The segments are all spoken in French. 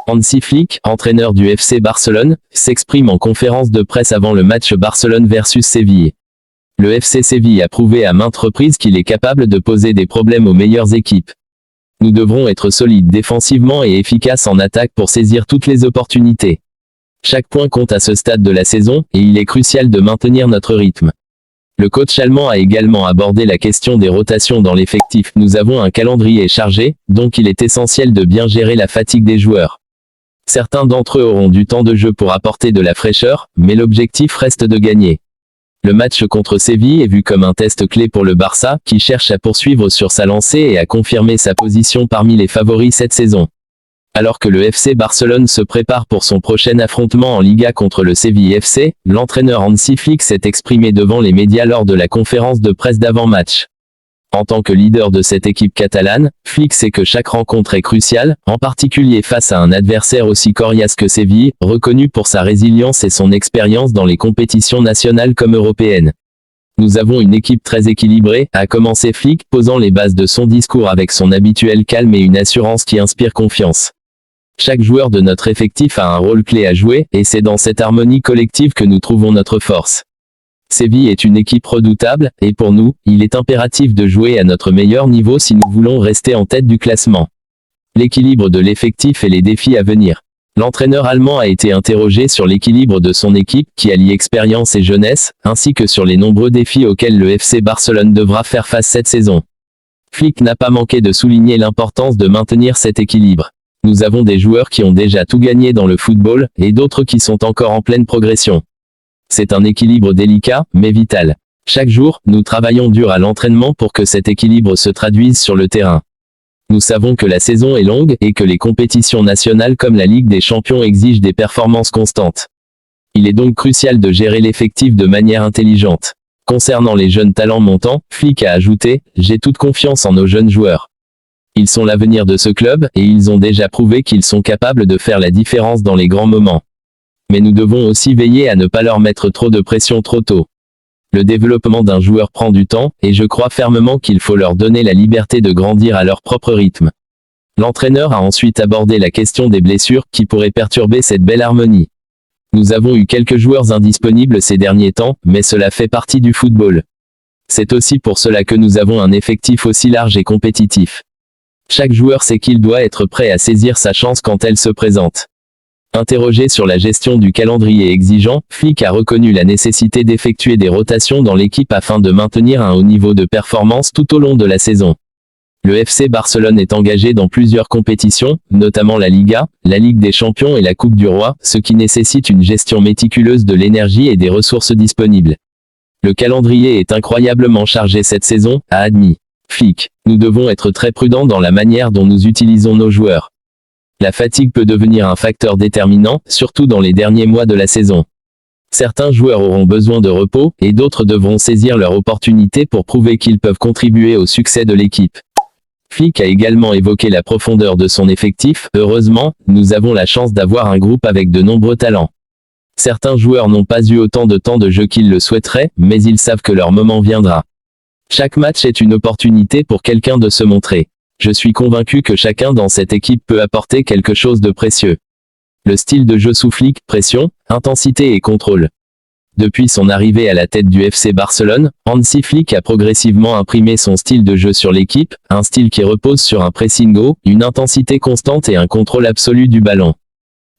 Hansi Flick, entraîneur du FC Barcelone, s'exprime en conférence de presse avant le match Barcelone versus Séville. Le FC Séville a prouvé à maintes reprises qu'il est capable de poser des problèmes aux meilleures équipes. Nous devrons être solides défensivement et efficaces en attaque pour saisir toutes les opportunités. Chaque point compte à ce stade de la saison, et il est crucial de maintenir notre rythme. Le coach allemand a également abordé la question des rotations dans l'effectif. Nous avons un calendrier chargé, donc il est essentiel de bien gérer la fatigue des joueurs. Certains d'entre eux auront du temps de jeu pour apporter de la fraîcheur, mais l'objectif reste de gagner. Le match contre Séville est vu comme un test clé pour le Barça, qui cherche à poursuivre sur sa lancée et à confirmer sa position parmi les favoris cette saison. Alors que le FC Barcelone se prépare pour son prochain affrontement en Liga contre le Séville FC, l'entraîneur Hansi Flick s'est exprimé devant les médias lors de la conférence de presse d'avant-match. En tant que leader de cette équipe catalane, Flick sait que chaque rencontre est cruciale, en particulier face à un adversaire aussi coriace que Séville, reconnu pour sa résilience et son expérience dans les compétitions nationales comme européennes. Nous avons une équipe très équilibrée, a commencé Flick, posant les bases de son discours avec son habituel calme et une assurance qui inspire confiance. Chaque joueur de notre effectif a un rôle clé à jouer, et c'est dans cette harmonie collective que nous trouvons notre force. Séville est une équipe redoutable, et pour nous, il est impératif de jouer à notre meilleur niveau si nous voulons rester en tête du classement. L'équilibre de l'effectif et les défis à venir. L'entraîneur allemand a été interrogé sur l'équilibre de son équipe, qui allie expérience et jeunesse, ainsi que sur les nombreux défis auxquels le FC Barcelone devra faire face cette saison. Flick n'a pas manqué de souligner l'importance de maintenir cet équilibre. Nous avons des joueurs qui ont déjà tout gagné dans le football, et d'autres qui sont encore en pleine progression. C'est un équilibre délicat, mais vital. Chaque jour, nous travaillons dur à l'entraînement pour que cet équilibre se traduise sur le terrain. Nous savons que la saison est longue, et que les compétitions nationales comme la Ligue des Champions exigent des performances constantes. Il est donc crucial de gérer l'effectif de manière intelligente. Concernant les jeunes talents montants, Flick a ajouté « J'ai toute confiance en nos jeunes joueurs. Ils sont l'avenir de ce club, et ils ont déjà prouvé qu'ils sont capables de faire la différence dans les grands moments. Mais nous devons aussi veiller à ne pas leur mettre trop de pression trop tôt. Le développement d'un joueur prend du temps, et je crois fermement qu'il faut leur donner la liberté de grandir à leur propre rythme. » L'entraîneur a ensuite abordé la question des blessures, qui pourraient perturber cette belle harmonie. Nous avons eu quelques joueurs indisponibles ces derniers temps, mais cela fait partie du football. C'est aussi pour cela que nous avons un effectif aussi large et compétitif. Chaque joueur sait qu'il doit être prêt à saisir sa chance quand elle se présente. Interrogé sur la gestion du calendrier exigeant, Flick a reconnu la nécessité d'effectuer des rotations dans l'équipe afin de maintenir un haut niveau de performance tout au long de la saison. Le FC Barcelone est engagé dans plusieurs compétitions, notamment la Liga, la Ligue des Champions et la Coupe du Roi, ce qui nécessite une gestion méticuleuse de l'énergie et des ressources disponibles. Le calendrier est incroyablement chargé cette saison, a admis Flick. Nous devons être très prudents dans la manière dont nous utilisons nos joueurs. La fatigue peut devenir un facteur déterminant, surtout dans les derniers mois de la saison. Certains joueurs auront besoin de repos, et d'autres devront saisir leur opportunité pour prouver qu'ils peuvent contribuer au succès de l'équipe. Flick a également évoqué la profondeur de son effectif. Heureusement, nous avons la chance d'avoir un groupe avec de nombreux talents. Certains joueurs n'ont pas eu autant de temps de jeu qu'ils le souhaiteraient, mais ils savent que leur moment viendra. Chaque match est une opportunité pour quelqu'un de se montrer. Je suis convaincu que chacun dans cette équipe peut apporter quelque chose de précieux. Le style de jeu sous Flick, pression, intensité et contrôle. Depuis son arrivée à la tête du FC Barcelone, Hansi Flick a progressivement imprimé son style de jeu sur l'équipe, un style qui repose sur un pressing haut, une intensité constante et un contrôle absolu du ballon.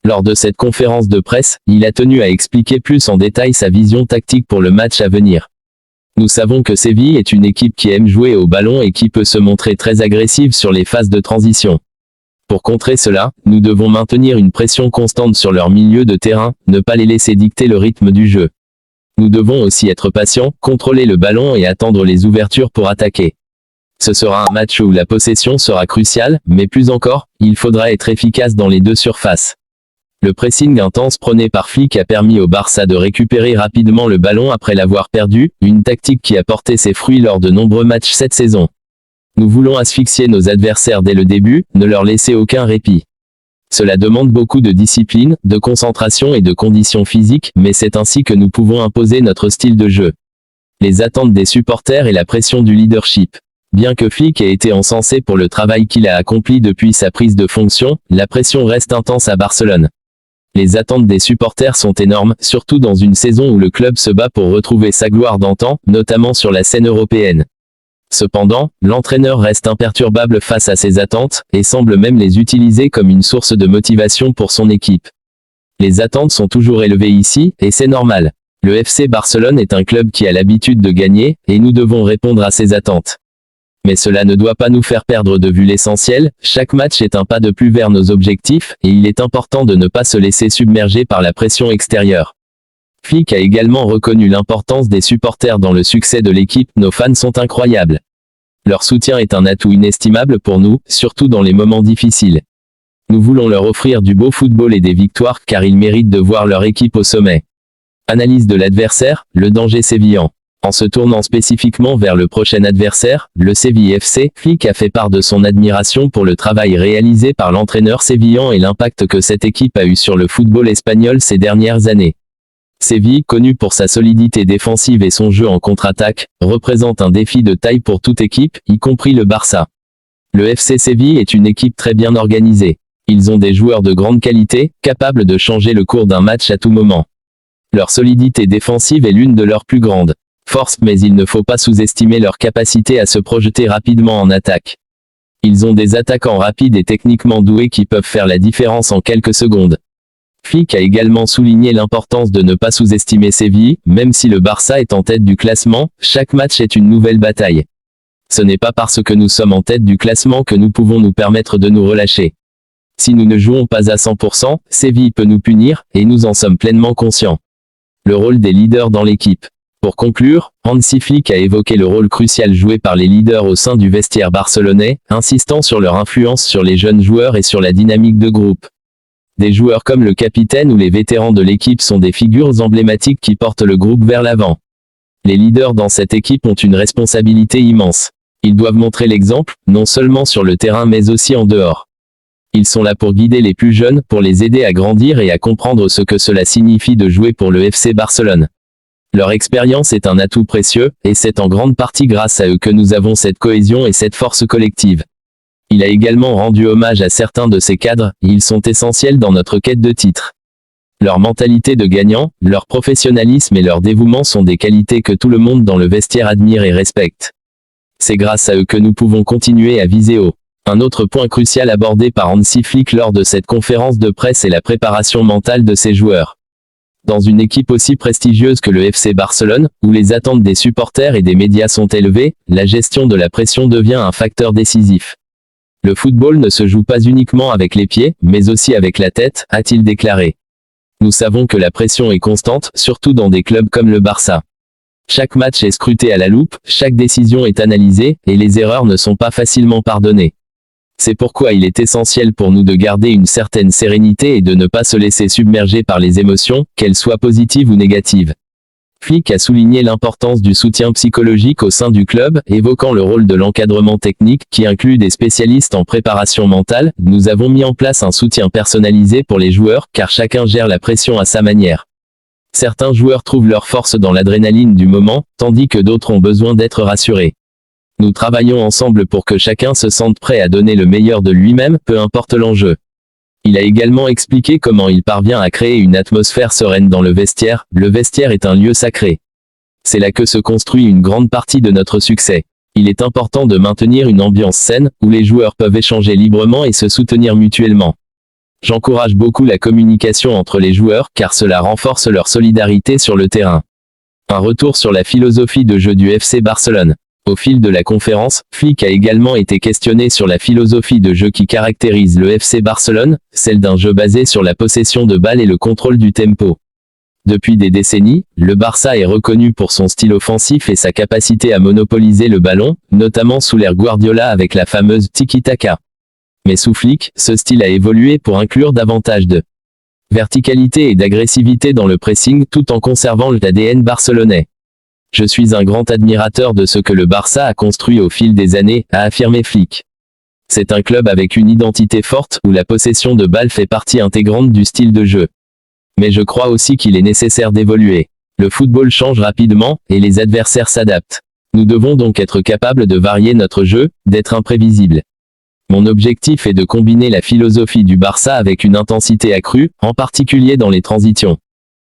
Lors de cette conférence de presse, il a tenu à expliquer plus en détail sa vision tactique pour le match à venir. Nous savons que Séville est une équipe qui aime jouer au ballon et qui peut se montrer très agressive sur les phases de transition. Pour contrer cela, nous devons maintenir une pression constante sur leur milieu de terrain, ne pas les laisser dicter le rythme du jeu. Nous devons aussi être patients, contrôler le ballon et attendre les ouvertures pour attaquer. Ce sera un match où la possession sera cruciale, mais plus encore, il faudra être efficace dans les deux surfaces. Le pressing intense prôné par Flick a permis au Barça de récupérer rapidement le ballon après l'avoir perdu, une tactique qui a porté ses fruits lors de nombreux matchs cette saison. Nous voulons asphyxier nos adversaires dès le début, ne leur laisser aucun répit. Cela demande beaucoup de discipline, de concentration et de conditions physiques, mais c'est ainsi que nous pouvons imposer notre style de jeu. Les attentes des supporters et la pression du leadership. Bien que Flick ait été encensé pour le travail qu'il a accompli depuis sa prise de fonction, la pression reste intense à Barcelone. Les attentes des supporters sont énormes, surtout dans une saison où le club se bat pour retrouver sa gloire d'antan, notamment sur la scène européenne. Cependant, l'entraîneur reste imperturbable face à ces attentes, et semble même les utiliser comme une source de motivation pour son équipe. Les attentes sont toujours élevées ici, et c'est normal. Le FC Barcelone est un club qui a l'habitude de gagner, et nous devons répondre à ces attentes. Mais cela ne doit pas nous faire perdre de vue l'essentiel, chaque match est un pas de plus vers nos objectifs, et il est important de ne pas se laisser submerger par la pression extérieure. Flick a également reconnu l'importance des supporters dans le succès de l'équipe, nos fans sont incroyables. Leur soutien est un atout inestimable pour nous, surtout dans les moments difficiles. Nous voulons leur offrir du beau football et des victoires car ils méritent de voir leur équipe au sommet. Analyse de l'adversaire, le danger sévillan. En se tournant spécifiquement vers le prochain adversaire, le Séville FC, Flick a fait part de son admiration pour le travail réalisé par l'entraîneur sévillan et l'impact que cette équipe a eu sur le football espagnol ces dernières années. Séville, connu pour sa solidité défensive et son jeu en contre-attaque, représente un défi de taille pour toute équipe, y compris le Barça. Le FC Séville est une équipe très bien organisée. Ils ont des joueurs de grande qualité, capables de changer le cours d'un match à tout moment. Leur solidité défensive est l'une de leurs plus grandes forces, mais il ne faut pas sous-estimer leur capacité à se projeter rapidement en attaque. Ils ont des attaquants rapides et techniquement doués qui peuvent faire la différence en quelques secondes. Flick a également souligné l'importance de ne pas sous-estimer Séville, même si le Barça est en tête du classement, chaque match est une nouvelle bataille. Ce n'est pas parce que nous sommes en tête du classement que nous pouvons nous permettre de nous relâcher. Si nous ne jouons pas à 100%, Séville peut nous punir, et nous en sommes pleinement conscients. Le rôle des leaders dans l'équipe. Pour conclure, Hansi Flick a évoqué le rôle crucial joué par les leaders au sein du vestiaire barcelonais, insistant sur leur influence sur les jeunes joueurs et sur la dynamique de groupe. Des joueurs comme le capitaine ou les vétérans de l'équipe sont des figures emblématiques qui portent le groupe vers l'avant. Les leaders dans cette équipe ont une responsabilité immense. Ils doivent montrer l'exemple, non seulement sur le terrain mais aussi en dehors. Ils sont là pour guider les plus jeunes, pour les aider à grandir et à comprendre ce que cela signifie de jouer pour le FC Barcelone. Leur expérience est un atout précieux, et c'est en grande partie grâce à eux que nous avons cette cohésion et cette force collective. Il a également rendu hommage à certains de ces cadres, ils sont essentiels dans notre quête de titre. Leur mentalité de gagnant, leur professionnalisme et leur dévouement sont des qualités que tout le monde dans le vestiaire admire et respecte. C'est grâce à eux que nous pouvons continuer à viser haut. Un autre point crucial abordé par Hansi Flick lors de cette conférence de presse est la préparation mentale de ses joueurs. Dans une équipe aussi prestigieuse que le FC Barcelone, où les attentes des supporters et des médias sont élevées, la gestion de la pression devient un facteur décisif. Le football ne se joue pas uniquement avec les pieds, mais aussi avec la tête, a-t-il déclaré. Nous savons que la pression est constante, surtout dans des clubs comme le Barça. Chaque match est scruté à la loupe, chaque décision est analysée, et les erreurs ne sont pas facilement pardonnées. C'est pourquoi il est essentiel pour nous de garder une certaine sérénité et de ne pas se laisser submerger par les émotions, qu'elles soient positives ou négatives. Flick a souligné l'importance du soutien psychologique au sein du club, évoquant le rôle de l'encadrement technique, qui inclut des spécialistes en préparation mentale. Nous avons mis en place un soutien personnalisé pour les joueurs, car chacun gère la pression à sa manière. Certains joueurs trouvent leur force dans l'adrénaline du moment, tandis que d'autres ont besoin d'être rassurés. Nous travaillons ensemble pour que chacun se sente prêt à donner le meilleur de lui-même, peu importe l'enjeu. Il a également expliqué comment il parvient à créer une atmosphère sereine dans le vestiaire. Le vestiaire est un lieu sacré. C'est là que se construit une grande partie de notre succès. Il est important de maintenir une ambiance saine, où les joueurs peuvent échanger librement et se soutenir mutuellement. J'encourage beaucoup la communication entre les joueurs, car cela renforce leur solidarité sur le terrain. Un retour sur la philosophie de jeu du FC Barcelone. Au fil de la conférence, Flick a également été questionné sur la philosophie de jeu qui caractérise le FC Barcelone, celle d'un jeu basé sur la possession de balles et le contrôle du tempo. Depuis des décennies, le Barça est reconnu pour son style offensif et sa capacité à monopoliser le ballon, notamment sous l'ère Guardiola avec la fameuse tiki-taka. Mais sous Flick, ce style a évolué pour inclure davantage de verticalité et d'agressivité dans le pressing tout en conservant l'ADN barcelonais. Je suis un grand admirateur de ce que le Barça a construit au fil des années, a affirmé Flick. C'est un club avec une identité forte, où la possession de balles fait partie intégrante du style de jeu. Mais je crois aussi qu'il est nécessaire d'évoluer. Le football change rapidement, et les adversaires s'adaptent. Nous devons donc être capables de varier notre jeu, d'être imprévisibles. Mon objectif est de combiner la philosophie du Barça avec une intensité accrue, en particulier dans les transitions.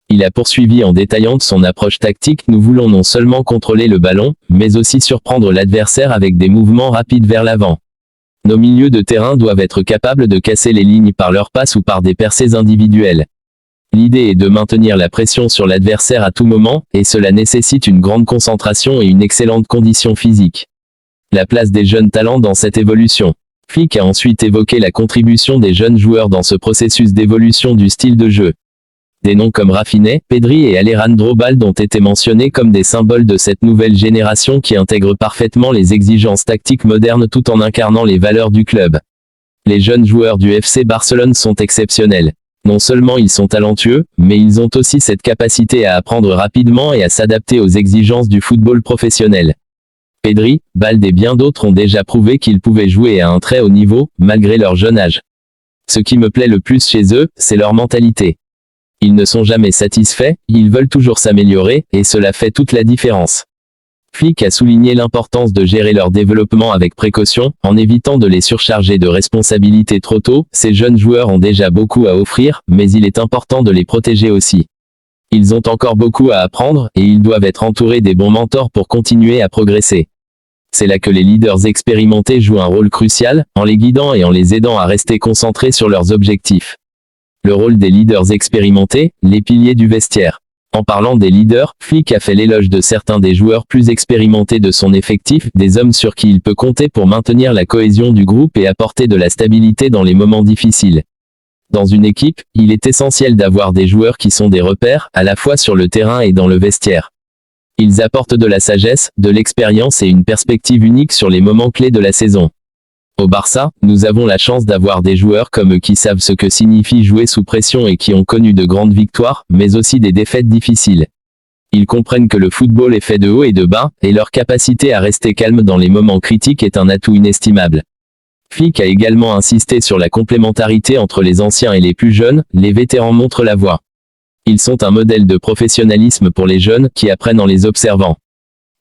Il a poursuivi en détaillant son approche tactique. Nous voulons non seulement contrôler le ballon, mais aussi surprendre l'adversaire avec des mouvements rapides vers l'avant. Nos milieux de terrain doivent être capables de casser les lignes par leurs passes ou par des percées individuelles. L'idée est de maintenir la pression sur l'adversaire à tout moment, et cela nécessite une grande concentration et une excellente condition physique. La place des jeunes talents dans cette évolution. Flick a ensuite évoqué la contribution des jeunes joueurs dans ce processus d'évolution du style de jeu. Des noms comme Rafinha, Pedri et Alejandro Balde ont été mentionnés comme des symboles de cette nouvelle génération qui intègre parfaitement les exigences tactiques modernes tout en incarnant les valeurs du club. Les jeunes joueurs du FC Barcelone sont exceptionnels. Non seulement ils sont talentueux, mais ils ont aussi cette capacité à apprendre rapidement et à s'adapter aux exigences du football professionnel. Pedri, Balde et bien d'autres ont déjà prouvé qu'ils pouvaient jouer à un très haut niveau, malgré leur jeune âge. Ce qui me plaît le plus chez eux, c'est leur mentalité. Ils ne sont jamais satisfaits, ils veulent toujours s'améliorer, et cela fait toute la différence. Flick a souligné l'importance de gérer leur développement avec précaution, en évitant de les surcharger de responsabilités trop tôt. Ces jeunes joueurs ont déjà beaucoup à offrir, mais il est important de les protéger aussi. Ils ont encore beaucoup à apprendre, et ils doivent être entourés des bons mentors pour continuer à progresser. C'est là que les leaders expérimentés jouent un rôle crucial, en les guidant et en les aidant à rester concentrés sur leurs objectifs. Le rôle des leaders expérimentés, les piliers du vestiaire. En parlant des leaders, Flick a fait l'éloge de certains des joueurs plus expérimentés de son effectif, des hommes sur qui il peut compter pour maintenir la cohésion du groupe et apporter de la stabilité dans les moments difficiles. Dans une équipe, il est essentiel d'avoir des joueurs qui sont des repères, à la fois sur le terrain et dans le vestiaire. Ils apportent de la sagesse, de l'expérience et une perspective unique sur les moments clés de la saison. Au Barça, nous avons la chance d'avoir des joueurs comme eux qui savent ce que signifie jouer sous pression et qui ont connu de grandes victoires, mais aussi des défaites difficiles. Ils comprennent que le football est fait de haut et de bas, et leur capacité à rester calme dans les moments critiques est un atout inestimable. Flick a également insisté sur la complémentarité entre les anciens et les plus jeunes. Les vétérans montrent la voie. Ils sont un modèle de professionnalisme pour les jeunes, qui apprennent en les observant.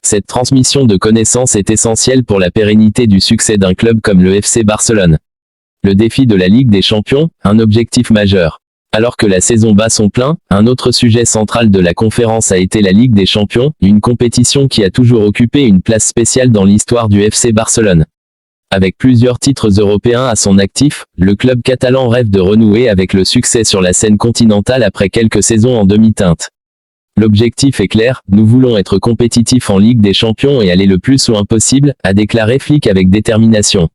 Cette transmission de connaissances est essentielle pour la pérennité du succès d'un club comme le FC Barcelone. Le défi de la Ligue des Champions, un objectif majeur. Alors que la saison bat son plein, un autre sujet central de la conférence a été la Ligue des Champions, une compétition qui a toujours occupé une place spéciale dans l'histoire du FC Barcelone. Avec plusieurs titres européens à son actif, le club catalan rêve de renouer avec le succès sur la scène continentale après quelques saisons en demi-teinte. L'objectif est clair, nous voulons être compétitifs en Ligue des Champions et aller le plus loin possible, a déclaré Flick avec détermination.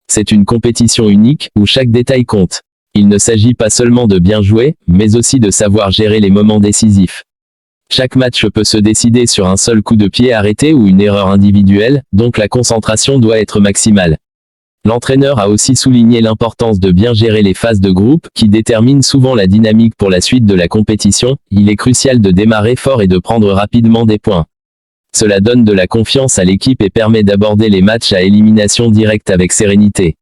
C'est une compétition unique, où chaque détail compte. Il ne s'agit pas seulement de bien jouer, mais aussi de savoir gérer les moments décisifs. Chaque match peut se décider sur un seul coup de pied arrêté ou une erreur individuelle, donc la concentration doit être maximale. L'entraîneur a aussi souligné l'importance de bien gérer les phases de groupe, qui déterminent souvent la dynamique pour la suite de la compétition. Il est crucial de démarrer fort et de prendre rapidement des points. Cela donne de la confiance à l'équipe et permet d'aborder les matchs à élimination directe avec sérénité.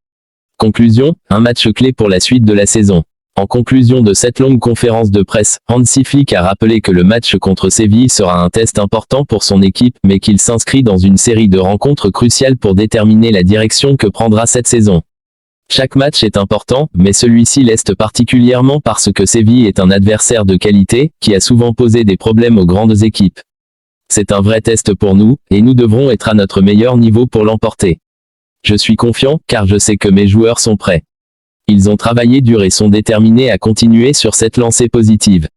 Conclusion, un match clé pour la suite de la saison. En conclusion de cette longue conférence de presse, Hansi Flick a rappelé que le match contre Séville sera un test important pour son équipe, mais qu'il s'inscrit dans une série de rencontres cruciales pour déterminer la direction que prendra cette saison. Chaque match est important, mais celui-ci l'est particulièrement parce que Séville est un adversaire de qualité, qui a souvent posé des problèmes aux grandes équipes. C'est un vrai test pour nous, et nous devrons être à notre meilleur niveau pour l'emporter. Je suis confiant, car je sais que mes joueurs sont prêts. Ils ont travaillé dur et sont déterminés à continuer sur cette lancée positive.